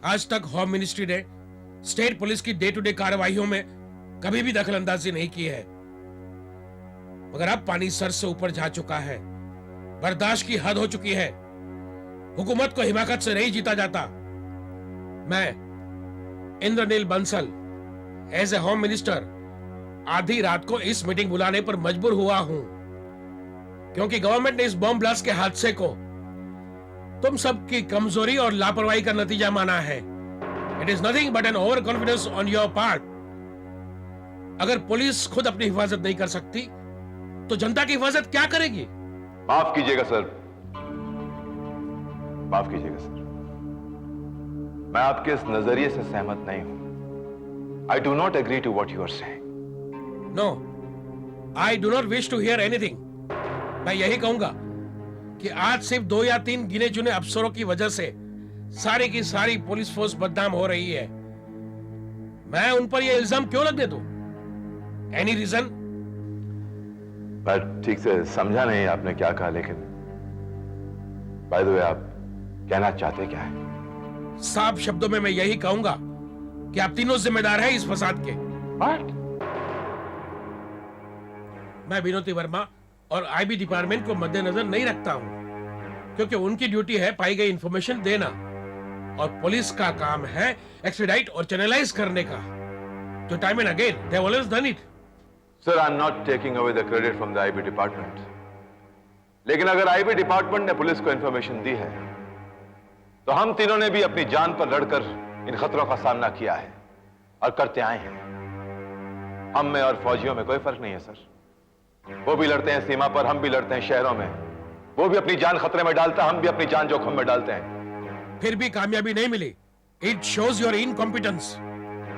आज तक home ministry ने स्टेट पुलिस की डे टू डे कार्रवाइयों में कभी भी दखल अंदाजी नहीं की है, मगर अब पानी सर से ऊपर जा चुका है। बर्दाश्त की हद हो चुकी है। हुकूमत को हिमाकत से नहीं जीता जाता। मैं Indraneel Bansal as a home minister आधी रात को इस मीटिंग बुलाने पर मजबूर हुआ हूं, क्योंकि गवर्नमेंट ने इस बॉम्ब ब्लास्ट के हादसे को तुम सबकी कमजोरी और लापरवाही का नतीजा माना है। It is nothing but an over confidence on your part. अगर पुलिस खुद अपनी हिफाजत नहीं कर सकती तो जनता की हिफाजत क्या करेगी? माफ कीजिएगा सर, माफ कीजिएगा सर, मैं आपके इस नजरिए से सहमत नहीं हूं। I do not agree to what you are saying. No, I do not wish to hear anything. मैं यही कहूंगा कि आज सिर्फ 2 या 3 गिने चुने अफसरों की वजह से सारी की सारी पुलिस फोर्स बदनाम हो रही है। मैं उन पर यह इल्जाम क्यों लगने दूं? Any reason? मैं ठीक से समझा नहीं आपने क्या कहा, लेकिन बाय द वे आप कहना चाहते क्या है? साफ शब्दों में मैं यही कहूंगा कि आप तीनों जिम्मेदार हैं इस फसाद के। What? मैं विनोती वर्मा और आईबी डिपार्टमेंट को मद्देनजर नहीं रखता हूं, क्योंकि उनकी ड्यूटी है पाई गई इंफॉर्मेशन देना और पुलिस का काम है एक्सपेडाइट और चैनलाइज करने का, जो time and again they have always done it. Sir, I am not taking away the credit from the IB department, लेकिन अगर आईबी डिपार्टमेंट ने पुलिस को इंफॉर्मेशन दी है तो हम तीनों ने भी अपनी जान पर लड़कर इन खतरों का सामना किया है और करते आए हैं। हम में और फौजियों में कोई फर्क नहीं है सर। वो भी लड़ते हैं सीमा पर, हम भी लड़ते हैं शहरों में। वो भी अपनी जान खतरे में डालता, हम भी अपनी जान जोखिम में डालते हैं। फिर भी कामयाबी नहीं मिली। It shows your incompetence.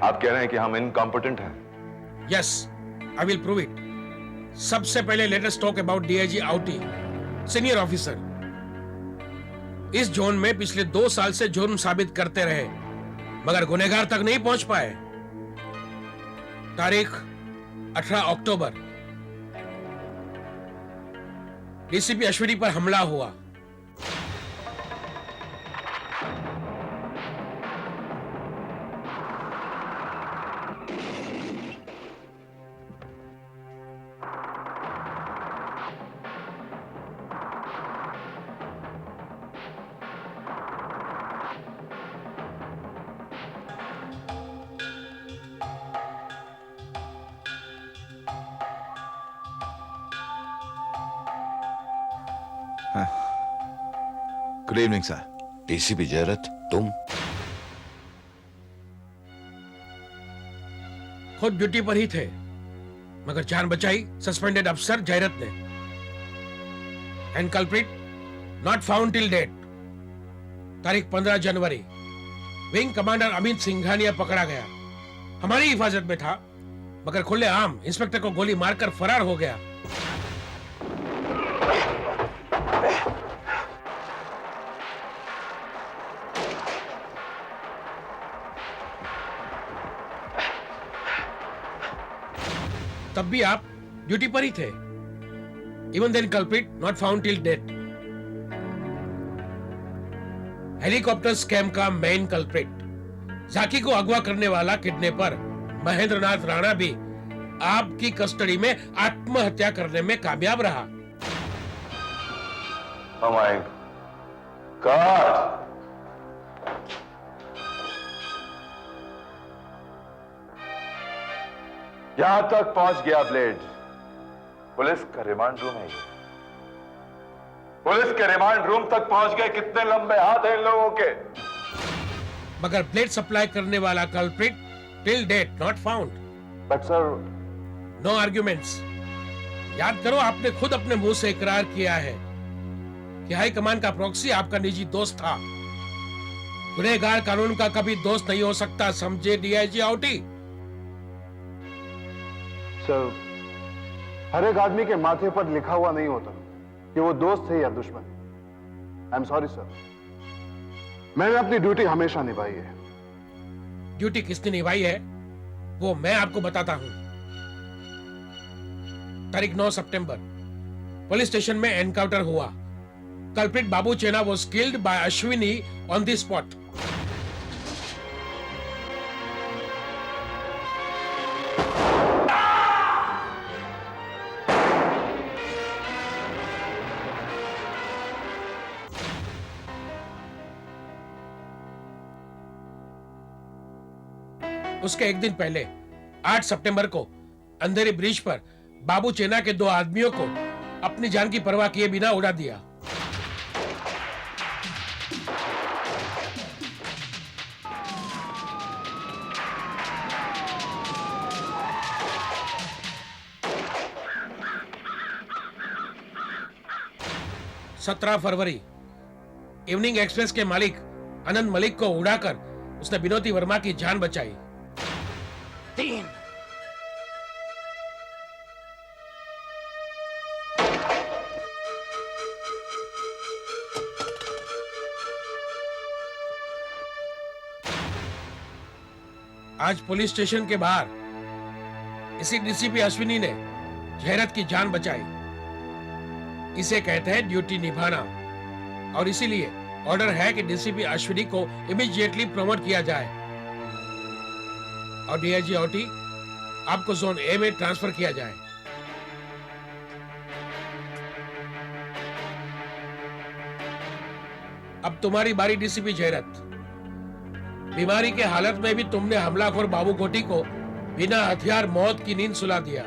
आप कह रहे हैं कि हम इनकॉम्पिटेंट हैं? Yes, I will prove it. सबसे पहले let us talk about DIG आउटी, सीनियर ऑफिसर। इस जोन में पिछले 2 साल से जुर्म साबित करते रहे, मगर गुनहगार तक नहीं पहुंच पाए। तारीख 18 अक्टूबर डीसीपी अश्विनी पर हमला हुआ। Good evening sir. DCP Jayrath, तुम? खुद ड्यूटी पर ही थे, मगर जान बचाई सस्पेंडेड अफसर जयरथ ने। And culprit not found till date. तारीख 15 जनवरी विंग कमांडर अमित सिंघानिया पकड़ा गया। हमारी हिफाजत में था, मगर खुलेआम इंस्पेक्टर को गोली मारकर फरार हो गया। तब भी आप ड्यूटी पर ही थे। Even then culprit not found till date. Helicopter scam का मेन कल्प्रिट, झाकी को अगवा करने वाला किडनैपर महेंद्रनाथ राणा भी आपकी कस्टडी में आत्महत्या करने में कामयाब रहा। Oh my God! यहां तक पहुंच गया ब्लेड। पुलिस का रिमांड रूम है ये। पुलिस के रिमांड रूम तक पहुंच गए। कितने लंबे हाथ हैं इन लोगों के। मगर ब्लेड सप्लाई करने वाला culprit till date not found. But sir, no arguments. याद करो, आपने खुद अपने मुंह से इकरार किया है कि हाई कमान का प्रॉक्सी आपका निजी दोस्त था। गुनहगार कानून का कभी दोस्त नहीं हो सकता, समझे डीआईजी आउटी? सर, हर एक आदमी के माथे पर लिखा हुआ नहीं होता कि वो दोस्त है या दुश्मन। आई एम सॉरी सर, मैंने अपनी ड्यूटी हमेशा निभाई है। ड्यूटी किसने निभाई है वो मैं आपको बताता हूं। तारीख 9 सितंबर पुलिस स्टेशन में एनकाउंटर हुआ। Culprit Babu Chena was killed by Ashwini on the spot. उसके एक दिन पहले 8 सितंबर को अंधेरी ब्रिज पर बाबू चेना के 2 आदमियों को अपनी जान की परवाह किए बिना उड़ा दिया। सत्रह फरवरी इवनिंग एक्सप्रेस के मालिक अनंत मलिक को उड़ाकर उसने विनोदी वर्मा की जान बचाई। 3 आज पुलिस स्टेशन के बाहर इसी डीसीपी अश्विनी ने जहरत की जान बचाई। इसे कहते हैं ड्यूटी निभाना, और इसीलिए ऑर्डर है कि डीसीपी अश्विनी को इमीडिएटली प्रमोट किया जाए और डीआईजी औटी आपको जोन ए में ट्रांसफर किया जाए। अब तुम्हारी बारी डीसीपी जयरत। बीमारी के हालत में भी तुमने हमलाखोर बाबू कोटी को बिना हथियार मौत की नींद सुला दिया।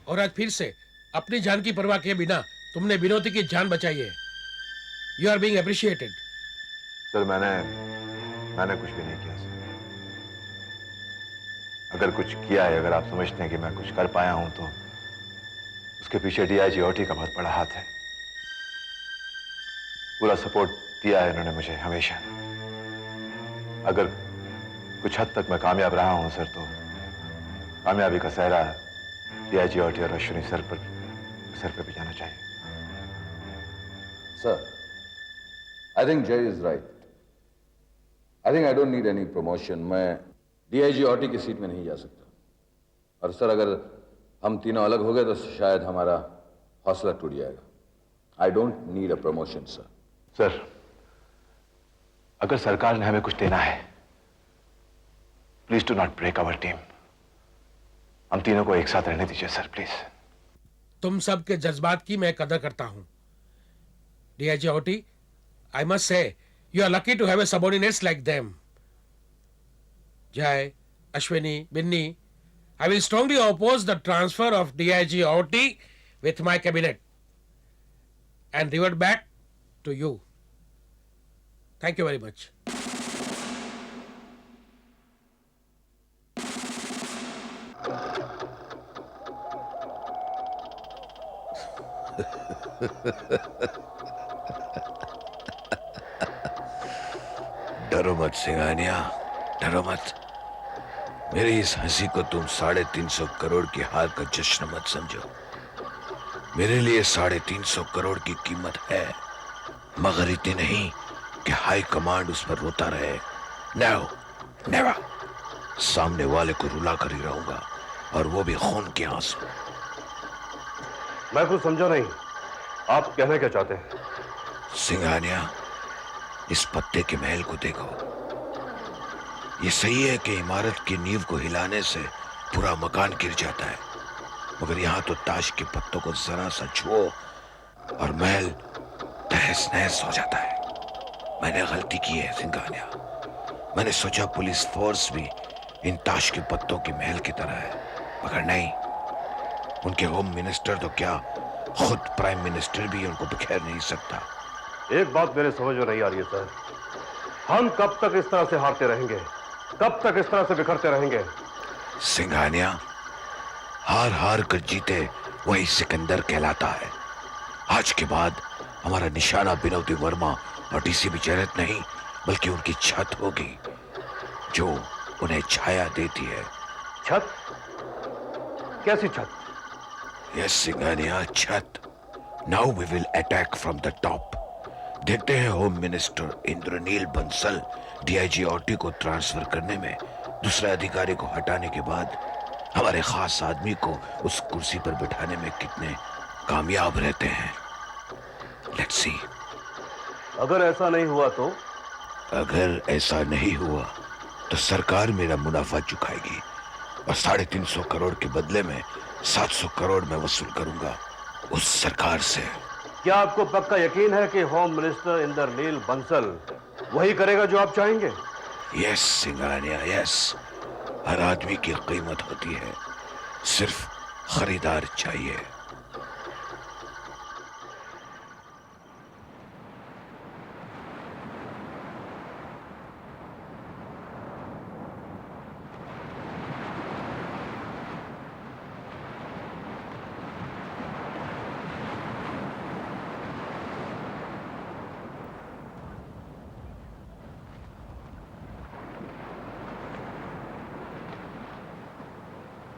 और आज फिर से अपनी जान की परवाह किए बिना तुमने विनोदी की जान बचाई है। You are being appreciated. Sir मैंने कुछ भी नहीं किया सर। अगर कुछ किया है, अगर आप समझते हैं कि मैं कुछ कर पाया हूं, तो उसके पीछे डीआईजी औटी का बहुत बड़ा हाथ है। पूरा सपोर्ट दिया है इन्होंने मुझे हमेशा। अगर कुछ हद तक मैं कामयाब रहा हूं सर, तो कामयाबी का सहरा डीआईजी औटी और अश्विनी सर पे भी जाना चाहिए। Sir, I think Jay is right. I think I don't need any promotion. मैं डीआईजी औटी की सीट में नहीं जा सकता। और सर, अगर हम तीनों अलग हो गए तो शायद हमारा हौसला टूट जाएगा। I don't need a promotion, sir. Sir, अगर सरकार ने हमें कुछ देना है, please do not break our team. हम तीनों को एक साथ रहने दीजिए सर, प्लीज। तुम सब के जज्बात की मैं कदर करता हूं DIG Auti. I must say, you are lucky to have a subordinates like them. Jai, Ashwini, Binni, I will strongly oppose the transfer of DIG Auti with my cabinet and revert back to you. Thank you very much. डरो मत सिंघानिया, डरो मत। मेरी इस हंसी को तुम 350 करोड़ की हार का जश्न मत समझो। मेरे लिए 350 करोड़ की कीमत है, मगर इतनी नहीं कि हाई कमांड उस पर रोता रहे। No, never. सामने वाले को रुला कर ही रहूंगा, और वो भी खून के आंसू। मैं कुछ समझा नहीं, आप कहना क्या चाहते हैं? सिंघानिया, इस पत्ते के महल को देखो। ये सही है कि इमारत की नींव को हिलाने से पूरा मकान गिर जाता है, मगर यहाँ तो ताश के पत्तों को जरा सा छुओ और महल तहस नहस हो जाता है। मैंने गलती की है सिंघानिया। मैंने सोचा पुलिस फोर्स भी इन ताश के पत्तों के महल की तरह है, मगर नहीं। उनके होम मिनिस्टर तो क्या, खुद प्राइम मिनिस्टर भी उनको बिखेर नहीं सकता। एक बात मेरे समझ में नहीं आ रही है सर, हम कब तक इस तरह से हारते रहेंगे? कब तक इस तरह से बिखरते रहेंगे? सिंघानिया, हार हार कर जीते वही सिकंदर कहलाता है। आज के बाद हमारा निशाना विनोदी वर्मा और डीसीपी जयरत नहीं, बल्कि उनकी छत होगी, जो उन्हें छाया देती है। छत? कैसी छत? यस सिंघानिया, छत। Now we will attack from the top. देखते हैं home minister Indranil Bansal DIG औटी को ट्रांसफर करने में दूसरे अधिकारी को हटाने के बाद हमारे खास आदमी को उस कुर्सी पर बिठाने में कितने कामयाब रहते हैं। Let's see. अगर ऐसा नहीं हुआ तो? अगर ऐसा नहीं हुआ तो सरकार मेरा मुनाफा चुकाएगी और 350 करोड़ के बदले में 700 करोड़ मैं वसूल करूंगा उस सरकार से। क्या आपको पक्का यकीन है कि होम मिनिस्टर इंद्रनील बंसल वही करेगा जो आप चाहेंगे? Yes Singhania, yes. हर आदमी की कीमत होती है, सिर्फ खरीदार चाहिए।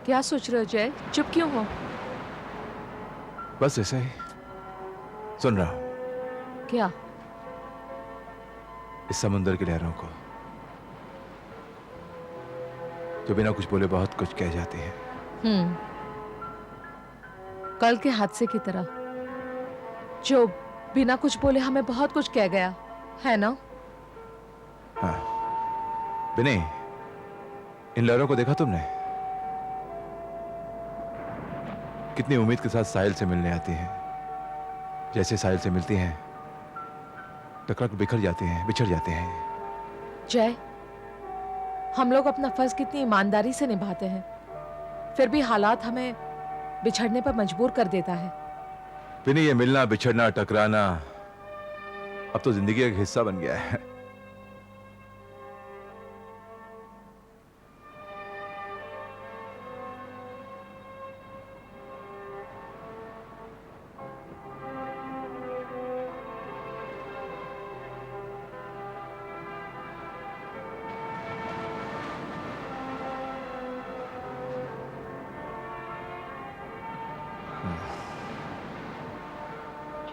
क्या सोच रहे हो जय? चुप क्यों हो? बस ऐसे ही सुन रहा हूं क्या? इस समुंदर की लहरों को, जो बिना कुछ बोले बहुत कुछ कह जाती है। कल के हादसे की तरह, जो बिना कुछ बोले हमें बहुत कुछ कह गया, है ना? हाँ बिनी, इन लहरों को देखा तुमने? कितनी उम्मीद के साथ साहिल से मिलने आती हैं। जैसे साहिल से मिलती हैं टकरा कर बिखर जाती हैं, बिछड़ जाते हैं। जय, हम लोग अपना फर्ज कितनी ईमानदारी से निभाते हैं, फिर भी हालात हमें बिछड़ने पर मजबूर कर देता है। बिनी, ये मिलना, बिछड़ना, टकराना अब तो जिंदगी का एक हिस्सा बन गया है।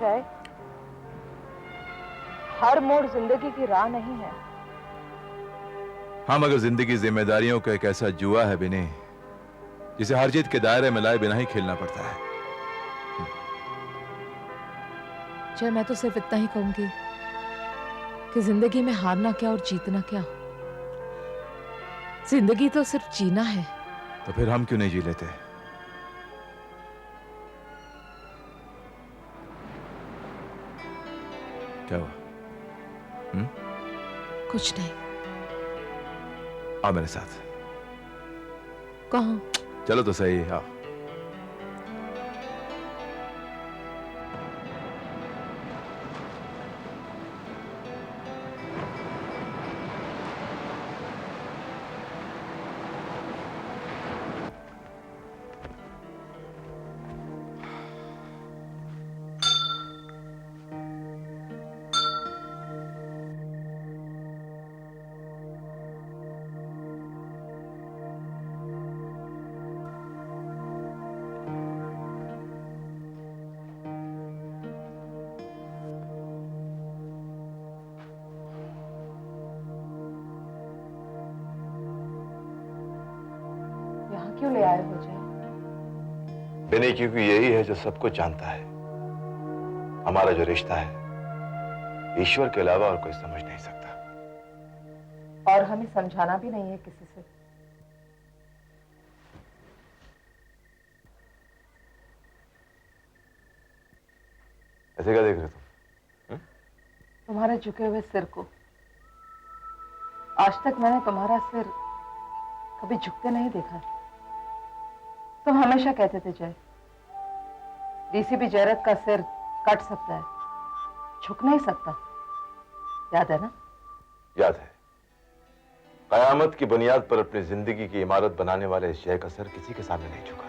जय, हर मोड़ जिंदगी की राह नहीं है। हाँ, मगर जिंदगी जिम्मेदारियों का एक ऐसा जुआ है बिनी, जिसे हर जीत के दायरे में लाए बिना ही खेलना पड़ता है। जय, मैं तो सिर्फ इतना ही कहूंगी कि जिंदगी में हारना क्या और जीतना क्या, जिंदगी तो सिर्फ जीना है। तो फिर हम क्यों नहीं जी लेते? क्या हुआ? कुछ नहीं। आओ मेरे साथ। कहाँ? चलो तो सही, आओ। यहाँ क्यों ले आए हो जय? बिनी, क्योंकि यही है जो सब कुछ जानता है। हमारा जो रिश्ता है, ईश्वर के अलावा और कोई समझ नहीं सकता। और हमें समझाना भी नहीं है किसी से। ऐसे क्या देख रहे तुम? तुम्हारे झुके हुए सिर को। आज तक मैंने तुम्हारा सिर कभी झुकते नहीं देखा। तुम हमेशा कहते थे जय, डीसीपी जयरत का सिर कट सकता है, झुक नहीं सकता। याद है ना? याद है। कयामत की बुनियाद पर अपनी जिंदगी की इमारत बनाने वाले इस जय का सर किसी के सामने नहीं झुका।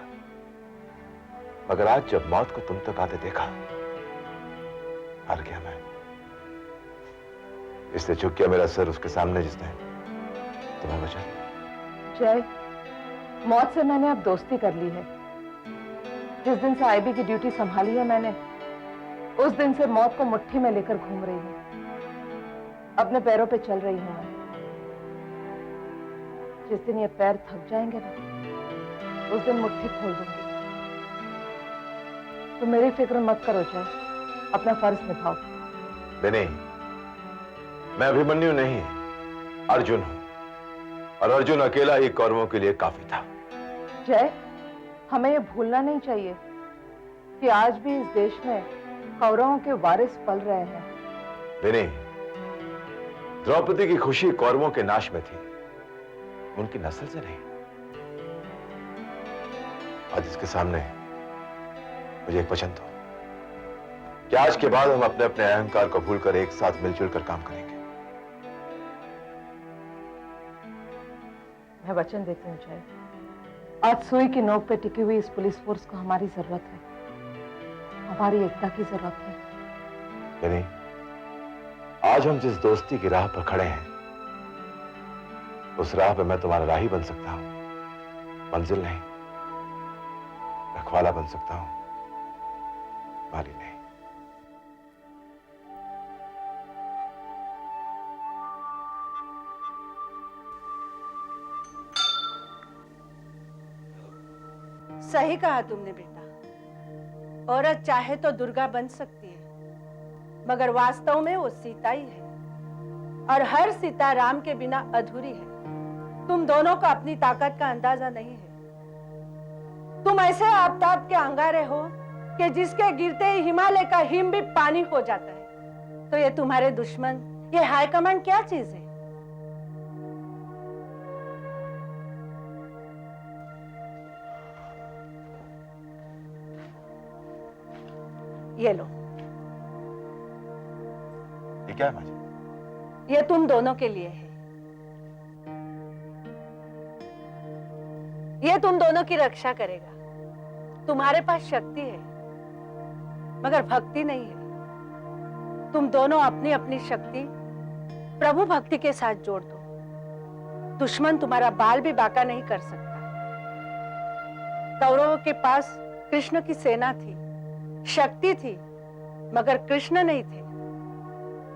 मगर आज जब मौत को तुम तक आते देखा, हार गया मैं। इसलिए झुक गया मेरा सर उसके सामने जिसने तुम्हें बचाया। जय, मौत से मैंने अब दोस्ती कर ली है। जिस दिन से आईबी की ड्यूटी संभाली है मैंने, उस दिन से मौत को मुट्ठी में लेकर घूम रही हूं। अपने पैरों पे चल रही हूं मैं। जिस दिन ये पैर थक जाएंगे ना, उस दिन मुट्ठी खोल दूंगी। तो मेरी फिक्र मत करो जय, अपना फर्ज निभाओ। नहीं, मैं अभिमन्यु नहीं, अर्जुन हूं, और अर्जुन अकेला ही कौरवों के लिए काफी था। जय, हमें यह भूलना नहीं चाहिए कि आज भी इस देश में कौरवों के वारिस पल रहे हैं। नहीं, द्रौपदी की खुशी कौरवों के नाश में थी, उनकी नस्ल से नहीं। आज इसके सामने मुझे एक वचन दो कि आज के बाद हम अपने अपने अहंकार को भूलकर एक साथ मिलजुल कर काम करेंगे। मैं वचन देती हूँ जय, आज सुई की नोक पे टिकी हुई इस पुलिस फोर्स को हमारी जरूरत है, हमारी एकता की जरूरत है। नहीं, आज हम जिस दोस्ती की राह पर खड़े हैं, उस राह पर मैं तुम्हारा राही बन सकता हूं, मंजिल नहीं, रखवाला बन सकता हूं, माली नहीं। सही कहा तुमने बेटा, औरत चाहे तो दुर्गा बन सकती है, मगर वास्तव में वो सीता ही है, और हर सीता राम के बिना अधूरी है। तुम दोनों को अपनी ताकत का अंदाजा नहीं है। तुम ऐसे आफताब के अंगारे हो कि जिसके गिरते ही हिमालय का हिम भी पानी हो जाता है। तो ये तुम्हारे दुश्मन, ये हाईकमांड क्या चीज है? ये लो, ये क्या है माँ जी? ये तुम दोनों के लिए है। ये तुम दोनों की रक्षा करेगा। तुम्हारे पास शक्ति है, मगर भक्ति नहीं है। तुम दोनों अपनी अपनी शक्ति प्रभु भक्ति के साथ जोड़ दो। दुश्मन तुम्हारा बाल भी बांका नहीं कर सकता। कौरवों के पास कृष्ण की सेना थी, शक्ति थी, मगर कृष्ण नहीं थे,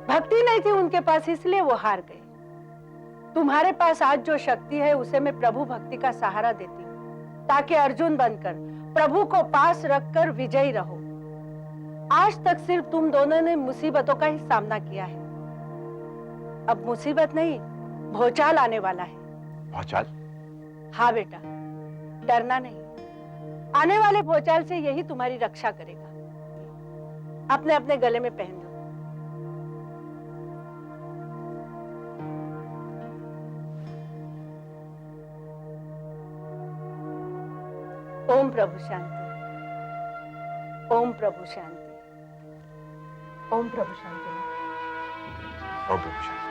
भक्ति नहीं थी उनके पास, इसलिए वो हार गए। तुम्हारे पास आज जो शक्ति है उसे मैं प्रभु भक्ति का सहारा देती हूँ, ताकि अर्जुन बनकर प्रभु को पास रखकर विजयी रहो। आज तक सिर्फ तुम दोनों ने मुसीबतों का ही सामना किया है। अब मुसीबत नहीं, भूचाल आने वाला है। भूचाल? हाँ बेटा, डरना नहीं। आने वाले भूचाल से यही तुम्हारी रक्षा करेगा। अपने अपने गले में पहन लो। ओम प्रभु शांति, ओम प्रभु शांति, ओम प्रभु शांति। ओम प्रभु शांति।